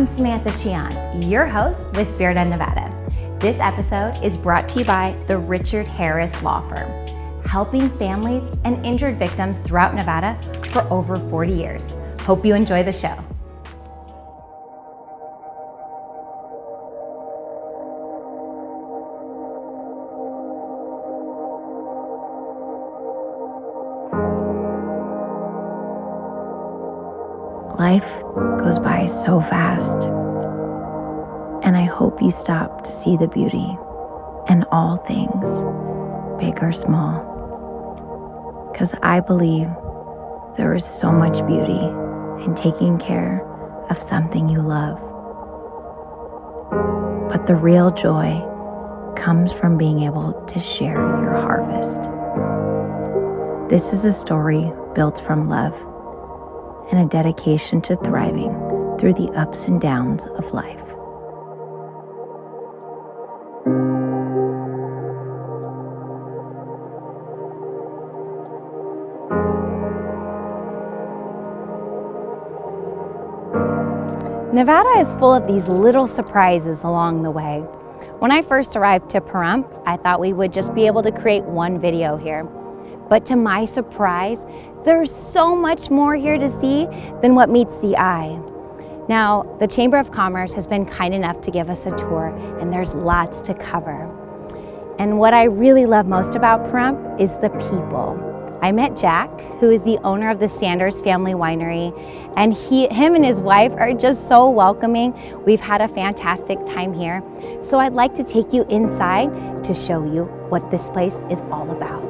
Samantha Chian, your host with Spirit of Nevada. This episode is brought to you by the Richard Harris Law Firm, helping families and injured victims throughout Nevada for over 40 years. Hope you enjoy the show. Life goes by so fast, and I hope you stop to see the beauty in all things, big or small, because I believe there is so much beauty in taking care of something you love. But the real joy comes from being able to share your harvest. This is a story built from love and a dedication to thriving through the ups and downs of life. Nevada is full of these little surprises along the way. When I first arrived to Pahrump, I thought we would just be able to create one video here. But to my surprise, there's so much more here to see than what meets the eye. Now, the Chamber of Commerce has been kind enough to give us a tour, and there's lots to cover. And what I really love most about Pahrump is the people. I met Jack, who is the owner of the Sanders Family Winery, and him and his wife are just so welcoming. We've had a fantastic time here. So I'd like to take you inside to show you what this place is all about.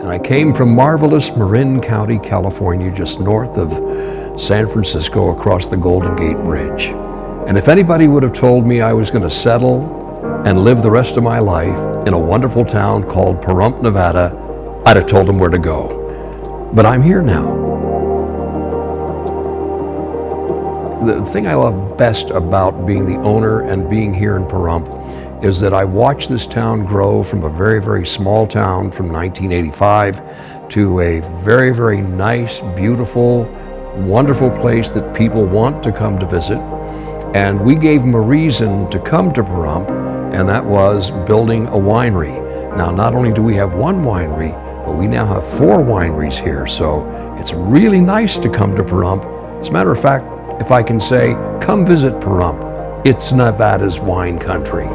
I came from marvelous Marin County, California, just north of San Francisco across the Golden Gate Bridge. And if anybody would have told me I was going to settle and live the rest of my life in a wonderful town called Pahrump, Nevada, I'd have told them where to go. But I'm here now. The thing I love best about being the owner and being here in Pahrump is that I watched this town grow from a very, very small town from 1985 to a very, very nice, beautiful, wonderful place that people want to come to visit. And we gave them a reason to come to Pahrump, and that was building a winery. Now, not only do we have one winery, but we now have 4 wineries here. So it's really nice to come to Pahrump. As a matter of fact, if I can say, come visit Pahrump. It's Nevada's wine country.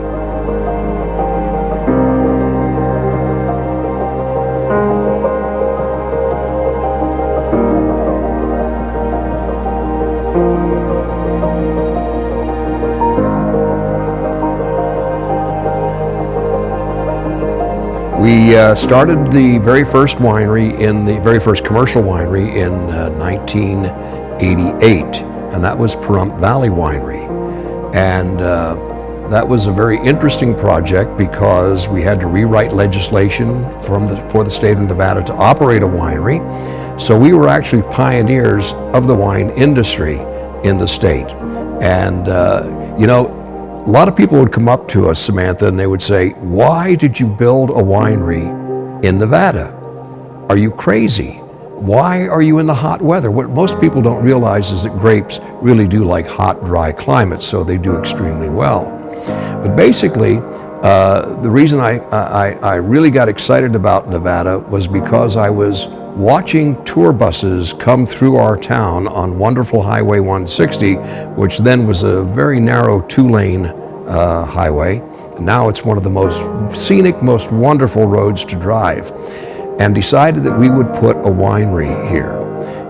We started the very first winery, the very first commercial winery in 1988, and that was Pahrump Valley Winery. And that was a very interesting project because we had to rewrite legislation for the state of Nevada to operate a winery. So we were actually pioneers of the wine industry in the state. And a lot of people would come up to us, Samantha, and they would say, why did you build a winery in Nevada? Are you crazy? Why are you in the hot weather? What most people don't realize is that grapes really do like hot, dry climates, so they do extremely well. But basically, the reason I really got excited about Nevada was because I was watching tour buses come through our town on wonderful Highway 160, which then was a very narrow 2-lane highway. Now it's one of the most scenic, most wonderful roads to drive, and decided that we would put a winery here.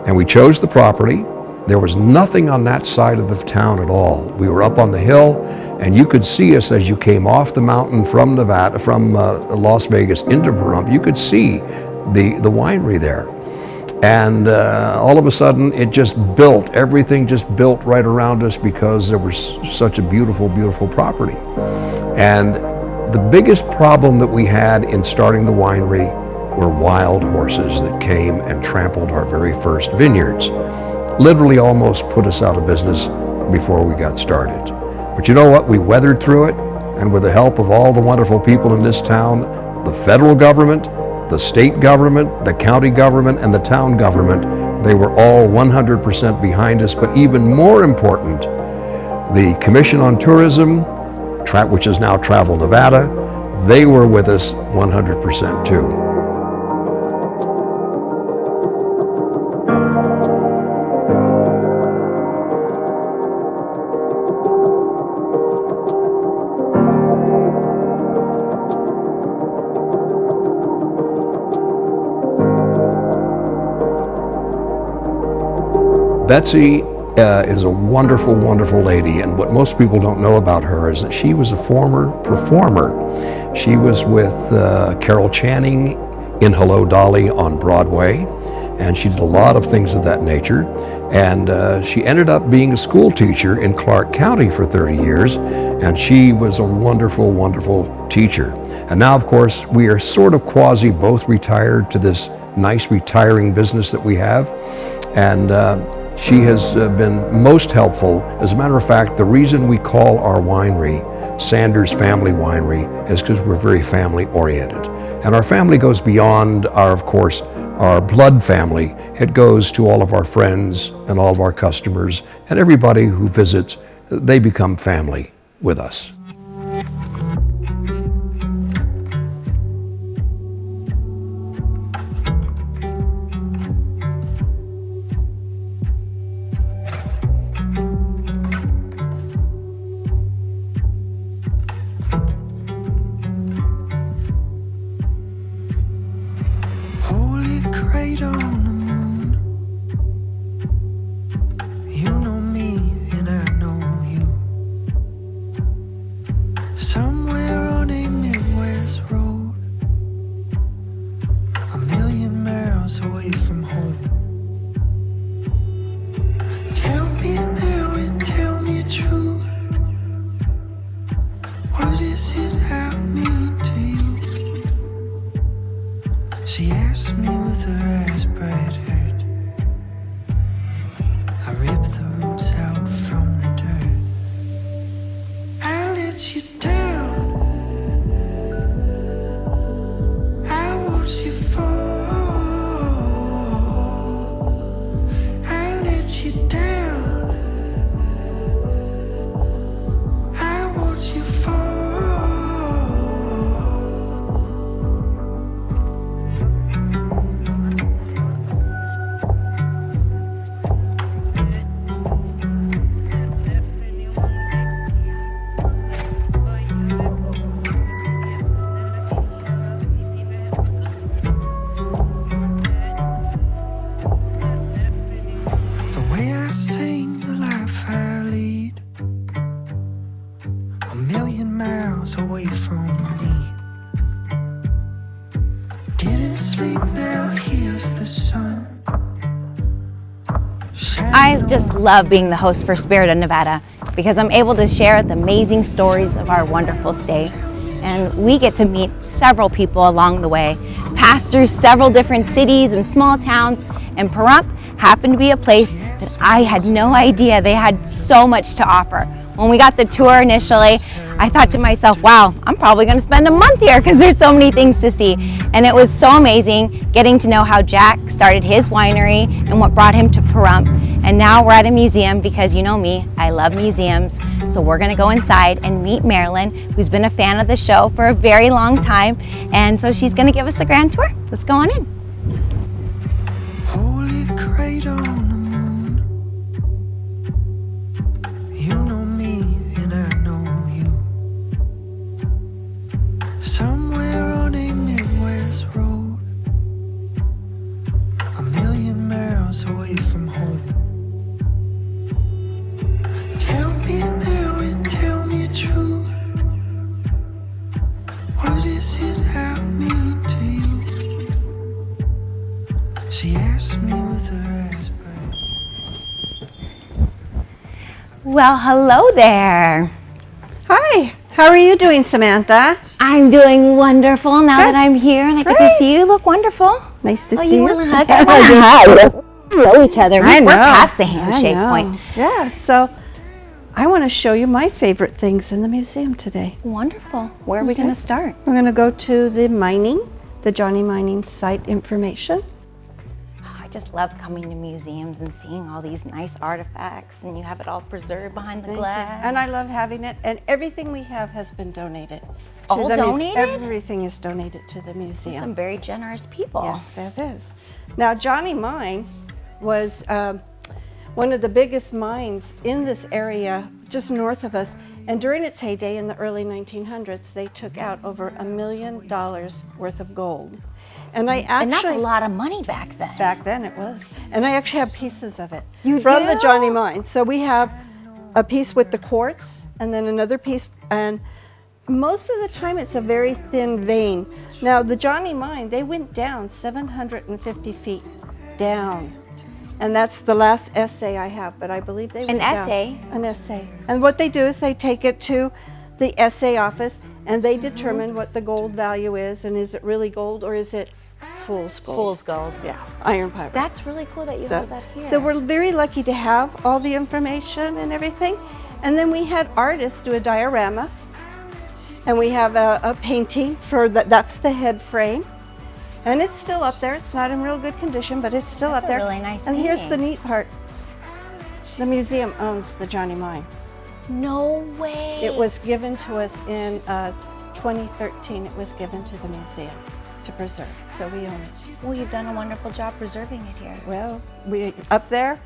And we chose the property. There was nothing on that side of the town at all. We were up on the hill, and you could see us as you came off the mountain from Nevada, from Las Vegas into Pahrump. You could see the winery there. And all of a sudden, it just built. Everything just built right around us because there was such a beautiful, beautiful property. And the biggest problem that we had in starting the winery were wild horses that came and trampled our very first vineyards. Literally almost put us out of business before we got started. But you know what? We weathered through it, and with the help of all the wonderful people in this town, the federal government, the state government, the county government, and the town government, they were all 100% behind us. But even more important, the Commission on Tourism, which is now Travel Nevada, they were with us 100% too. Betsy is a wonderful, wonderful lady, and what most people don't know about her is that she was a former performer. She was with Carol Channing in Hello, Dolly on Broadway, and she did a lot of things of that nature. And she ended up being a school teacher in Clark County for 30 years, and she was a wonderful, wonderful teacher. And now, of course, we are sort of quasi both retired to this nice retiring business that we have. And she has been most helpful. As a matter of fact, the reason we call our winery Sanders Family Winery is because we're very family oriented. And our family goes beyond of course, our blood family. It goes to all of our friends and all of our customers, and everybody who visits, they become family with us. She asked me with her eyes bright hurt. I ripped the roots out from the dirt. I let you down. I watched you fall. I let you down. I watched you fall. Away from me. Didn't sleep, now here's the sun. I just love being the host for Spirit of Nevada because I'm able to share the amazing stories of our wonderful state. And we get to meet several people along the way, pass through several different cities and small towns, and Pahrump happened to be a place that I had no idea they had so much to offer. When we got the tour initially, I thought to myself, wow, I'm probably going to spend a month here because there's so many things to see. And it was so amazing getting to know how Jack started his winery and what brought him to Pahrump. And now we're at a museum because you know me, I love museums. So we're going to go inside and meet Marilyn, who's been a fan of the show for a very long time. And so she's going to give us the grand tour. Let's go on in. Holy crate on the moon. You know me and I know you. somewhere on a Midwest road, a million miles away from home. Tell me now and tell me true, what is it I mean to you? She asked me with her eyes bright. Well, hello there. Hi, how are you doing, Samantha? I'm doing wonderful now Good. that I'm here and I get Great. to see you. You look wonderful. Nice to Oh, see you you. want to hug? I want to hug. We know each other. I know. We're past the I handshake know. point. Yeah, so I want to show you my favorite things in the museum today. Wonderful. Where are we going to start? We're going to go to the Johnnie Mining site information. Oh, I just love coming to museums and seeing all these nice artifacts, and you have it all preserved behind the Thank you. glass. And I love having it, and everything we have has been donated. All donated? Everything is donated to the museum. Some very generous people. Yes, that is. Now, Johnnie Mine was one of the biggest mines in this area just north of us. And during its heyday in the early 1900s, they took out over $1 million worth of gold. And I actually, And that's a lot of money back then. back then it was. And I actually have pieces of it You from the do? Johnnie Mine. So we have a piece with the quartz and then another piece, and most of the time it's a very thin vein. Now the Johnnie Mine, they went down 750 feet down. And that's the last essay I have, but I believe they went down. essay? An essay. And what they do is they take it to the essay office and they determine what the gold value is, and is it really gold or is it fool's gold? Fool's gold. Yeah, iron pyrite. That's really cool that you have that here. So we're very lucky to have all the information and everything. And then we had artists do a diorama, and we have a painting for that's the head frame. And it's still up there. It's not in real good condition, but it's still That's up there. a really nice And here's the painting. neat part. The museum owns the Johnnie Mine. No way. It was given to us in 2013. It was given to the museum to preserve, so we own it. Well, you've done a wonderful job preserving it here. Well, we up there,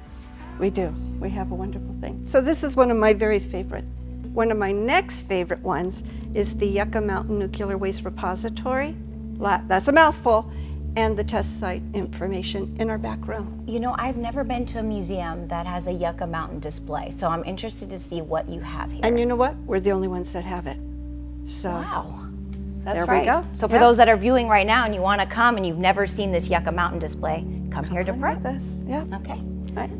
we do. We have a wonderful thing. So this is one of my very favorite. One of my next favorite ones is the Yucca Mountain Nuclear Waste Repository. That's a mouthful. And the test site information in our back room. You know, I've never been to a museum that has a Yucca Mountain display, so I'm interested to see what you have here. And you know what? We're the only ones that have it. So Wow. That's there right. we go. So for Yeah. those that are viewing right now and you want to come and you've never seen this Yucca Mountain display, come here to on Pahrump. with us. Yeah. Okay. Right.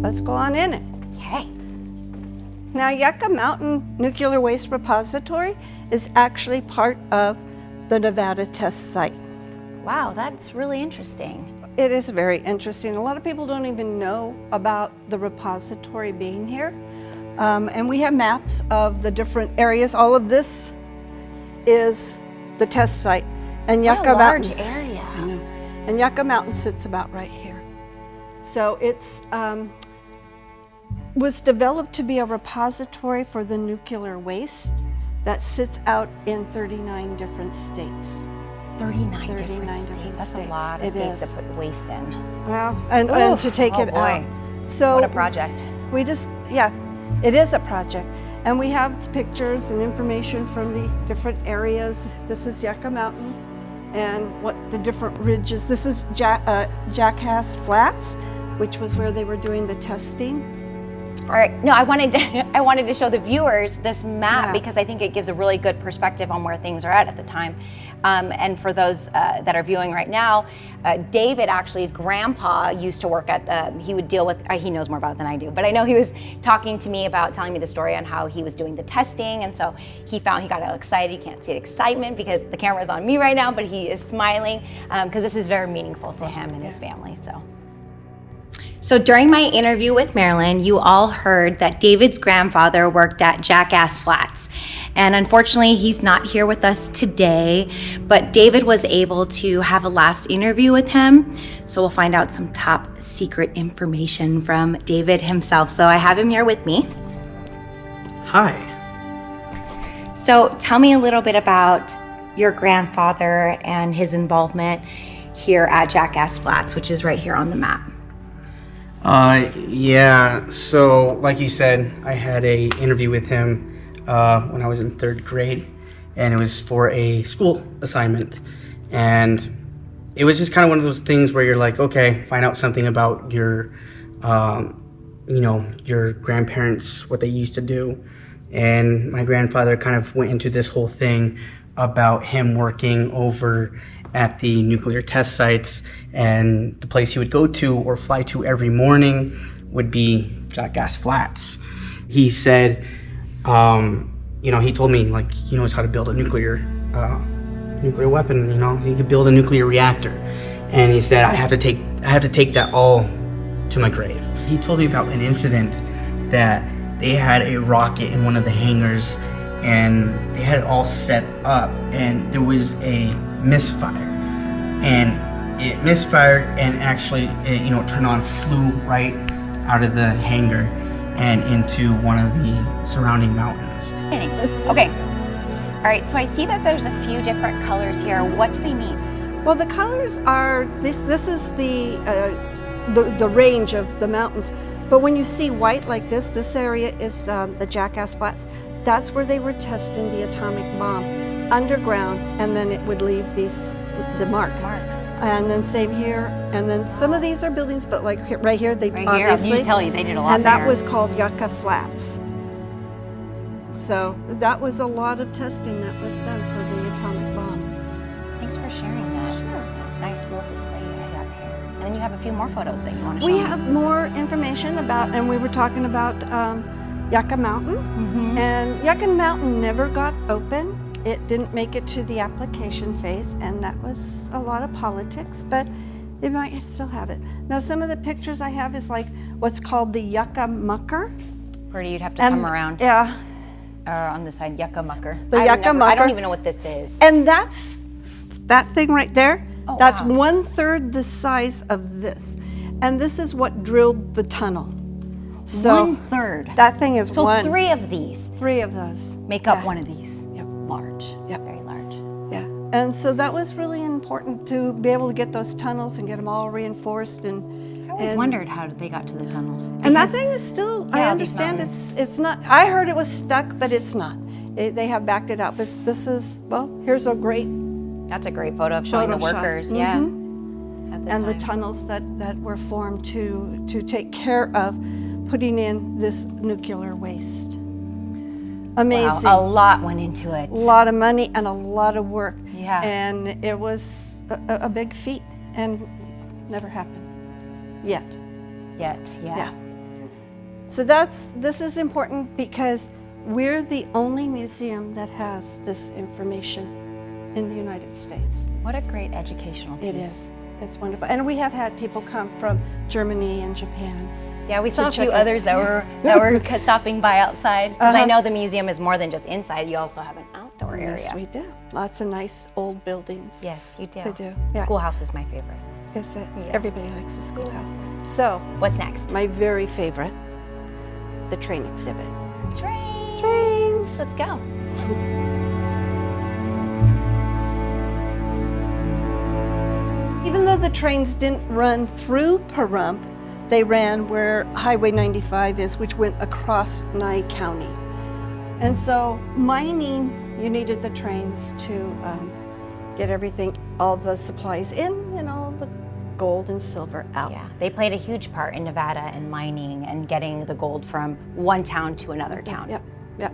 Let's go on in it. Okay. Now, Yucca Mountain Nuclear Waste Repository is actually part of the Nevada test site. Wow, that's really interesting. It is very interesting. A lot of people don't even know about the repository being here. And we have maps of the different areas. All of this is the test site. And What Yucca a large Mountain, area. I know. And Yucca Mountain sits about right here. So it's was developed to be a repository for the nuclear waste that sits out in 39 different states. 39 different 39 states. different That's a states. lot of It states to is. put waste in. Wow. And Oof. to take Oh, it boy. out. So What a project. we just, yeah, it is a project. And we have pictures and information from the different areas. This is Yucca Mountain and what the different ridges. This is Jackass Flats, which was where they were doing the testing. All right. No, I wanted to show the viewers this map Yeah. because I think it gives a really good perspective on where things are at the time. And for those that are viewing right now, David actually, his grandpa used to work at, he would deal with, he knows more about it than I do, but I know he was talking to me about telling me the story on how he was doing the testing. And so he got all excited. You can't see the excitement because the camera is on me right now, but he is smiling because this is very meaningful to him and his family. So during my interview with Marilyn, you all heard that David's grandfather worked at Jackass Flats. And unfortunately, he's not here with us today, but David was able to have a last interview with him. So we'll find out some top secret information from David himself. So I have him here with me. Hi. So tell me a little bit about your grandfather and his involvement here at Jackass Flats, which is right here on the map. Yeah, so like you said, I had a interview with him when I was in 3rd grade, and it was for a school assignment. And it was just kind of one of those things where you're like, okay, find out something about your, your grandparents, what they used to do. And my grandfather kind of went into this whole thing about him working over at the nuclear test sites, and the place he would go to or fly to every morning would be Jackass Flats. He said, he told me, like, he knows how to build a nuclear weapon. He could build a nuclear reactor, and he said, I have to take that all to my grave. He told me about an incident that they had a rocket in one of the hangars, and they had it all set up, and there was a misfire, and it misfired, and actually it turned on, flew right out of the hangar and into one of the surrounding mountains. Okay, all right, so I see that there's a few different colors here. What do they mean? Well, the colors are, this is the range of the mountains. But when you see white like this area is the Jackass Flats. That's where they were testing the atomic bomb underground, and then it would leave the marks. And then same here, and then some of these are buildings, but like right here, they obviously. You can tell you they did a lot. And that was called Yucca Flats. So that was a lot of testing that was done for the atomic bomb. Thanks for sharing that. Sure. Nice little display you have here. And then you have a few more photos that you want to show We me. have more information about, and we were talking about Yucca Mountain. Mm-hmm. And Yucca Mountain never got open. It didn't make it to the application phase, and that was a lot of politics, but they might still have it. Now, some of the pictures I have is like what's called the Yucca Mucker. Or you'd have to come around. Yeah. Or on the side, Yucca Mucker. The Yucca Mucker. I don't even know what this is. And that's that thing right there. Oh, that's wow. 1/3 the size of this. And this is what drilled the tunnel. So 1/3. that thing is So one. 3 of these Three of those. make up Yeah. one of these. Yep. Large. Yep. Very large. Yeah, and so that was really important to be able to get those tunnels and get them all reinforced. I always wondered how they got to the tunnels. And that thing is still, I Yeah, understand these it's not, I heard it was stuck, but it's not. They have backed it out. But this is, well, here's a great That's a great photo of showing the Photoshop. workers. Yeah. Mhm. At the and the time. tunnels that were formed to take care of putting in this nuclear waste. Amazing. Wow, a lot went into it. A lot of money and a lot of work. Yeah. And it was a big feat and never happened yet. Yet, yeah. Yeah. So this is important because we're the only museum that has this information in the United States. What a great educational piece. It is. It's wonderful. And we have had people come from Germany and Japan. Yeah, we saw a check few it. others that were stopping by outside. Because I Uh-huh. know the museum is more than just inside. You also have an outdoor area. Yes, we do. Lots of nice old buildings. Yes, you do. To do. Yeah. Schoolhouse is my favorite. Is it? Yeah. Everybody likes the schoolhouse. So, What's next? my very favorite, the train exhibit. Trains. Trains. Let's go. Even though the trains didn't run through Pahrump, they ran where Highway 95 is, which went across Nye County. And so mining, you needed the trains to get everything, all the supplies in and all the gold and silver out. Yeah, they played a huge part in Nevada and mining and getting the gold from one town to another town. Yep, yep.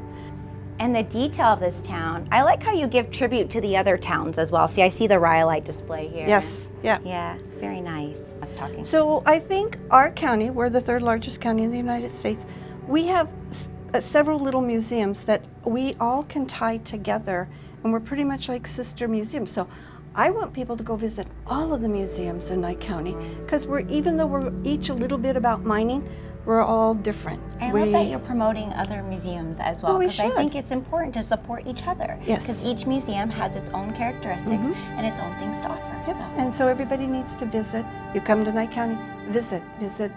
And the detail of this town, I like how you give tribute to the other towns as well. See, I see the rhyolite display here. Yes, yeah. Yeah, very nice. I was talking. So I think our county, we're the 3rd largest county in the United States, we have several little museums that we all can tie together, and we're pretty much like sister museums. So I want people to go visit all of the museums in Nye County, because even though we're each a little bit about mining, we're all different. I love that you're promoting other museums as well, we because I should. think it's important to support each other. Yes. Because each museum has its own characteristics and its own things to offer. Yep. So. And so everybody needs to visit. You come to Nye County, visit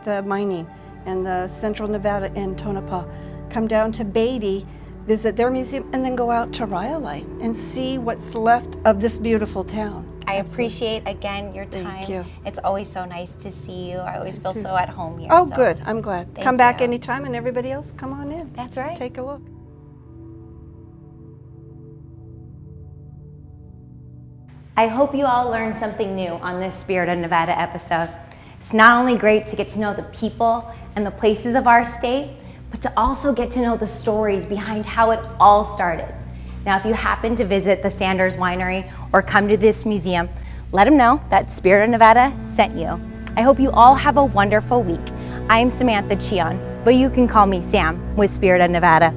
the mining and the Central Nevada in Tonopah. Come down to Beatty, visit their museum, and then go out to Rhyolite and see what's left of this beautiful town. I appreciate, again, your time. Thank you. It's always so nice to see you. I always feel so at home here. Oh, so. good. I'm glad. Thank Come back you. anytime, and everybody else, come on in. That's right. Take a look. I hope you all learned something new on this Spirit of Nevada episode. It's not only great to get to know the people and the places of our state, but to also get to know the stories behind how it all started. Now, if you happen to visit the Sanders Winery or come to this museum, let them know that Spirit of Nevada sent you. I hope you all have a wonderful week. I'm Samantha Chion, but you can call me Sam with Spirit of Nevada.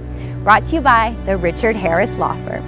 Brought to you by the Richard Harris Law Firm.